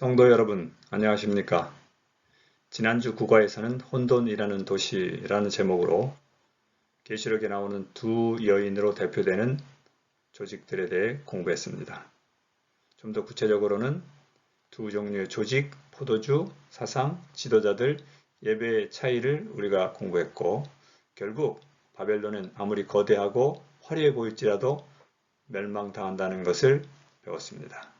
성도 여러분, 안녕하십니까? 지난주 국어에서는 혼돈이라는 도시라는 제목으로 계시록에 나오는 두 여인으로 대표되는 조직들에 대해 공부했습니다. 좀 더 구체적으로는 두 종류의 조직, 포도주, 사상, 지도자들, 예배의 차이를 우리가 공부했고, 결국 바벨론은 아무리 거대하고 화려해 보일지라도 멸망당한다는 것을 배웠습니다.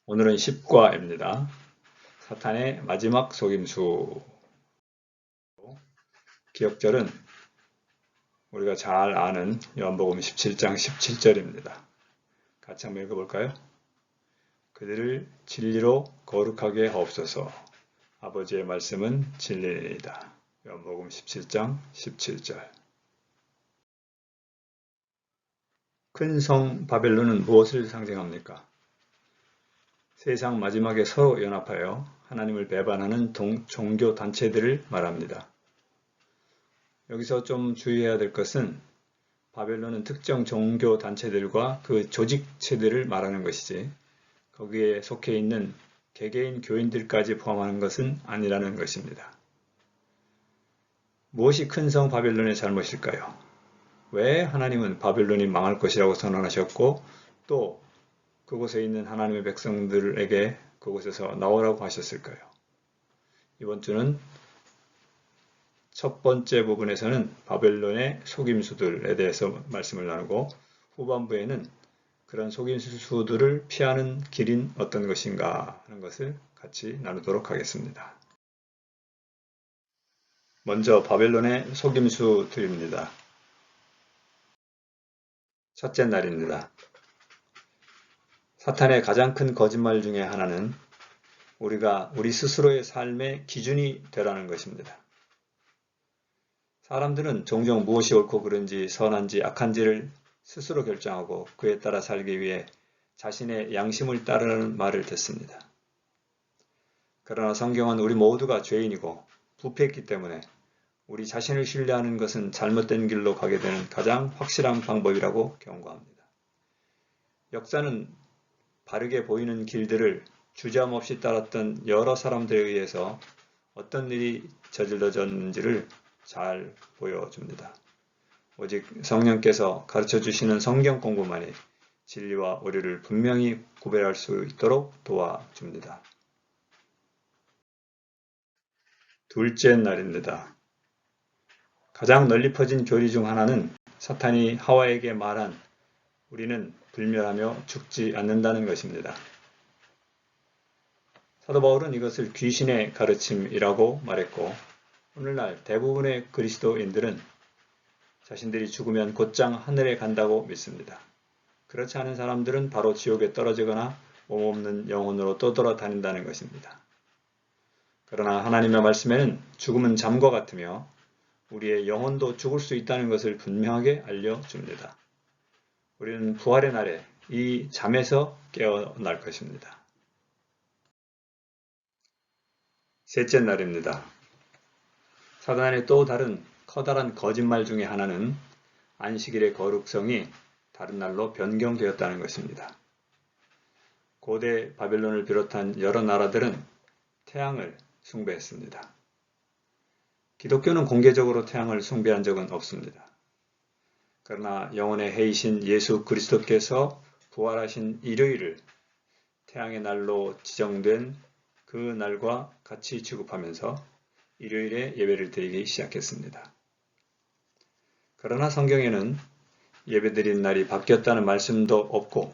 오늘은 10과입니다. 사탄의 마지막 속임수. 기억절은 우리가 잘 아는 요한복음 17장 17절입니다. 같이 한번 읽어볼까요? 그들을 진리로 거룩하게 하옵소서. 아버지의 말씀은 진리이다. 요한복음 17장 17절. 큰 성 바벨론은 무엇을 상징합니까? 세상 마지막에 서로 연합하여 하나님을 배반하는 종교 단체들을 말합니다. 여기서 좀 주의해야 될 것은 바벨론은 특정 종교 단체들과 그 조직체들을 말하는 것이지 거기에 속해 있는 개개인 교인들까지 포함하는 것은 아니라는 것입니다. 무엇이 큰 성 바벨론의 잘못일까요? 왜 하나님은 바벨론이 망할 것이라고 선언하셨고 또 그곳에 있는 하나님의 백성들에게 그곳에서 나오라고 하셨을까요? 이번 주는 첫 번째 부분에서는 바벨론의 속임수들에 대해서 말씀을 나누고 후반부에는 그런 속임수들을 피하는 길인 어떤 것인가 하는 것을 같이 나누도록 하겠습니다. 먼저 바벨론의 속임수들입니다. 첫째 날입니다. 사탄의 가장 큰 거짓말 중에 하나는 우리가 우리 스스로의 삶의 기준이 되라는 것입니다. 사람들은 종종 무엇이 옳고 그른지 선한지 악한지를 스스로 결정하고 그에 따라 살기 위해 자신의 양심을 따르는 말을 듣습니다. 그러나 성경은 우리 모두가 죄인이고 부패했기 때문에 우리 자신을 신뢰하는 것은 잘못된 길로 가게 되는 가장 확실한 방법이라고 경고합니다. 역사는 바르게 보이는 길들을 주저함없이 따랐던 여러 사람들에 의해서 어떤 일이 저질러졌는지를 잘 보여줍니다. 오직 성령께서 가르쳐 주시는 성경 공부만이 진리와 오류를 분명히 구별할 수 있도록 도와줍니다. 둘째 날입니다. 가장 널리 퍼진 교리 중 하나는 사탄이 하와에게 말한 우리는 불멸하며 죽지 않는다는 것입니다. 사도 바울은 이것을 귀신의 가르침이라고 말했고 오늘날 대부분의 그리스도인들은 자신들이 죽으면 곧장 하늘에 간다고 믿습니다. 그렇지 않은 사람들은 바로 지옥에 떨어지거나 몸없는 영혼으로 떠돌아다닌다는 것입니다. 그러나 하나님의 말씀에는 죽음은 잠과 같으며 우리의 영혼도 죽을 수 있다는 것을 분명하게 알려줍니다. 우리는 부활의 날에 이 잠에서 깨어날 것입니다. 셋째 날입니다. 사단의 또 다른 커다란 거짓말 중에 하나는 안식일의 거룩성이 다른 날로 변경되었다는 것입니다. 고대 바벨론을 비롯한 여러 나라들은 태양을 숭배했습니다. 기독교는 공개적으로 태양을 숭배한 적은 없습니다. 그러나 영혼의 해이신 예수 그리스도께서 부활하신 일요일을 태양의 날로 지정된 그 날과 같이 취급하면서 일요일에 예배를 드리기 시작했습니다. 그러나 성경에는 예배드린 날이 바뀌었다는 말씀도 없고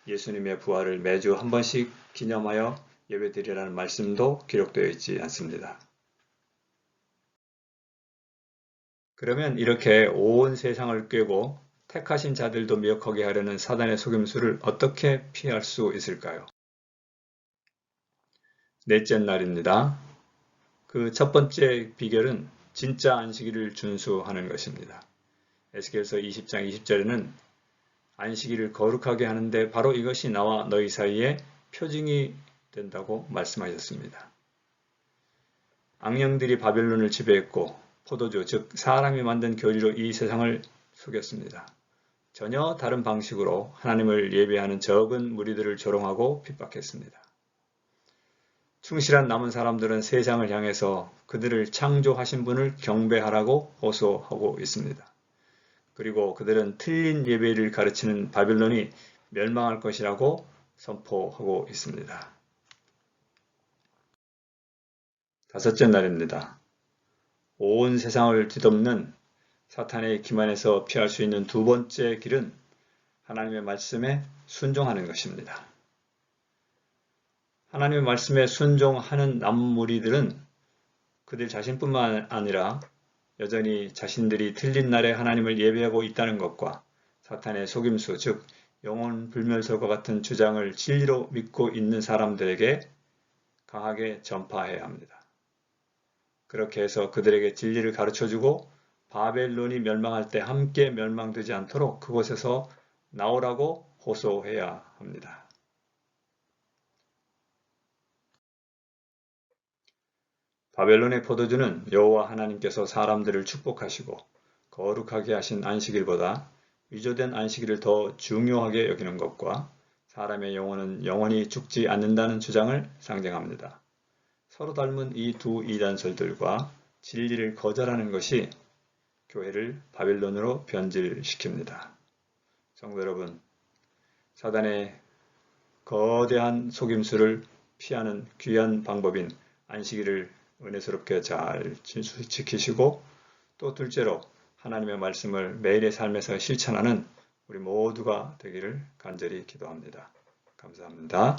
예수님의 부활을 매주 한 번씩 기념하여 예배드리라는 말씀도 기록되어 있지 않습니다. 그러면 이렇게 온 세상을 꿰고 택하신 자들도 미혹하게 하려는 사단의 속임수를 어떻게 피할 수 있을까요? 넷째 날입니다. 그 첫 번째 비결은 진짜 안식일을 준수하는 것입니다. 에스겔서 20장 20절에는 안식일을 거룩하게 하는데 바로 이것이 나와 너희 사이에 표징이 된다고 말씀하셨습니다. 악령들이 바벨론을 지배했고 포도주, 즉 사람이 만든 교리로 이 세상을 속였습니다. 전혀 다른 방식으로 하나님을 예배하는 적은 무리들을 조롱하고 핍박했습니다. 충실한 남은 사람들은 세상을 향해서 그들을 창조하신 분을 경배하라고 호소하고 있습니다. 그리고 그들은 틀린 예배를 가르치는 바빌론이 멸망할 것이라고 선포하고 있습니다. 다섯째 날입니다. 온 세상을 뒤덮는 사탄의 기만에서 피할 수 있는 두 번째 길은 하나님의 말씀에 순종하는 것입니다. 하나님의 말씀에 순종하는 남무리들은 그들 자신뿐만 아니라 여전히 자신들이 틀린 날에 하나님을 예배하고 있다는 것과 사탄의 속임수, 즉 영혼 불멸설과 같은 주장을 진리로 믿고 있는 사람들에게 강하게 전파해야 합니다. 그렇게 해서 그들에게 진리를 가르쳐주고 바벨론이 멸망할 때 함께 멸망되지 않도록 그곳에서 나오라고 호소해야 합니다. 바벨론의 포도주는 여호와 하나님께서 사람들을 축복하시고 거룩하게 하신 안식일보다 위조된 안식일을 더 중요하게 여기는 것과 사람의 영혼은 영원히 죽지 않는다는 주장을 상징합니다. 서로 닮은 이 두 이단설들과 진리를 거절하는 것이 교회를 바벨론으로 변질시킵니다. 성도 여러분, 사단의 거대한 속임수를 피하는 귀한 방법인 안식일을 은혜스럽게 잘 지키시고 또 둘째로 하나님의 말씀을 매일의 삶에서 실천하는 우리 모두가 되기를 간절히 기도합니다. 감사합니다.